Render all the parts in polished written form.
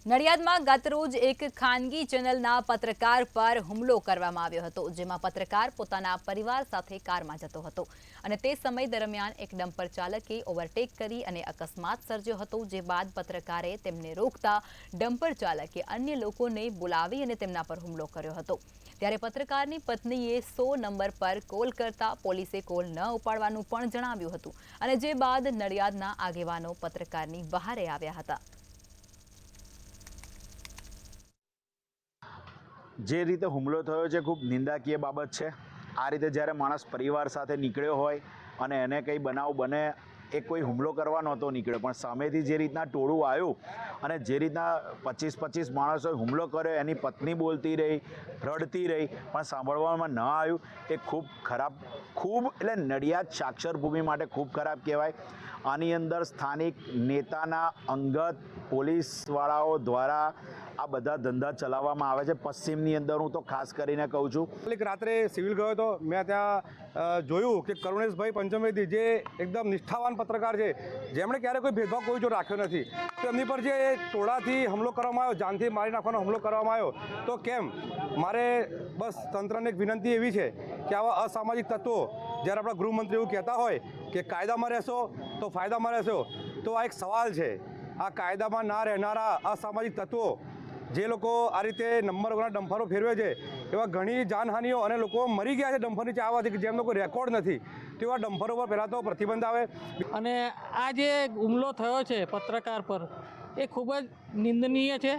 નડિયાદમાં ગતરોજ એક ખાનગી ચેનલના પત્રકાર પર હુમલો કરવામાં આવ્યો હતો, જેમાં પત્રકાર પોતાના પરિવાર સાથે કારમાં જતો હતો અને તે સમય દરમિયાન એક ડમ્પર ચાલકે ઓવરટેક કરી અને અકસ્માત સર્જ્યો હતો, જે બાદ પત્રકારે તેમને રોકતા ડમ્પર ચાલકે અન્ય લોકોને બોલાવી અને તેમના પર હુમલો કર્યો હતો। ત્યારે પત્રકારની પત્નીએ 100 નંબર પર કોલ કરતા પોલીસે કોલ ન ઉપાડવાનું પણ જણાવ્યું હતું અને જે બાદ નડિયાદના આગેવાનો પત્રકારની વહારે આવ્યા હતા। જે રીતે હુમલો થયો છે ખૂબ નિંદાકીય બાબત છે। આ રીતે જ્યારે માણસ પરિવાર સાથે નીકળ્યો હોય અને એને કંઈ બનાવ બને, એ કોઈ હુમલો કરવા નહોતો નીકળ્યો, પણ સામેથી જે રીતના ટોળું આવ્યું અને જે રીતના 25 માણસોએ હુમલો કર્યો, એની પત્ની બોલતી રહી, રડતી રહી, પણ સાંભળવામાં ન આવ્યું, એ ખૂબ ખરાબ, ખૂબ એટલે નડિયાદ સાક્ષર ભૂમિ માટે ખૂબ ખરાબ કહેવાય। આની અંદર સ્થાનિક નેતાના અંગત પોલીસવાળાઓ દ્વારા આ બધા ધંધા ચલાવવામાં આવે છે। પશ્ચિમની અંદર હું તો ખાસ કરીને કહું છું, રાત્રે સિવિલ ગયો હતો, મેં ત્યાં જોયું કે કરુણેશભાઈ પંચમેદી જે એકદમ નિષ્ઠાવાન પત્રકાર છે, જેમણે ક્યારે કોઈ ભેદભાવ કોઈ જો રાખ્યો નથી, તો એમની પર જે ટોળાથી હુમલો કરવામાં આવ્યો, જાનથી મારી નાખવાનો હુમલો કરવામાં આવ્યો, તો કેમ? મારે બસ તંત્રને એક વિનંતી એવી છે કે આવા અસામાજિક તત્વો, જ્યારે આપણા ગૃહમંત્રી એવું કહેતા હોય કે કાયદામાં રહેશો તો ફાયદામાં રહેશો, તો આ એક સવાલ છે। આ કાયદામાં ના રહેનારા અસામાજિક તત્વો, જે લોકો આ રીતે નંબર વગરના ડમ્પરો ફેરવે છે, એવા ઘણી જાનહાનિઓ અને લોકો મરી ગયા છે ડમ્પર નીચે આવવાથી કે જેમનો કોઈ રેકોર્ડ નથી, તેવા ડમ્પરો પર પહેલાં તો પ્રતિબંધ આવે। અને આ જે હુમલો થયો છે પત્રકાર પર, એ ખૂબ જ નિંદનીય છે,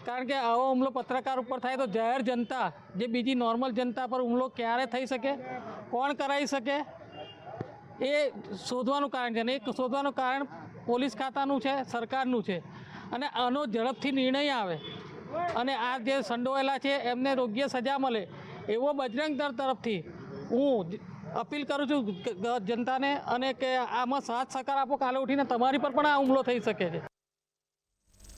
કારણ કે આવો હુમલો પત્રકાર ઉપર થાય તો જાહેર જનતા, જે બીજી નોર્મલ જનતા પર હુમલો ક્યારે થઈ શકે, કોણ કરાવી શકે, એ શોધવાનું કારણ છે। અને એ શોધવાનું કારણ પોલીસ ખાતાનું છે, સરકારનું છે, અને આનો ઝડપથી નિર્ણય આવે અને આ જે સંડોવાયેલા છે એમને યોગ્ય સજા મળે, એવો બજરંગ દળ તરફથી હું અપીલ કરું છું જનતાને, અને કે આમાં સાથ સહકાર આપો, કાલે ઉઠીને તમારી પર પણ આ હુમલો થઈ શકે છે।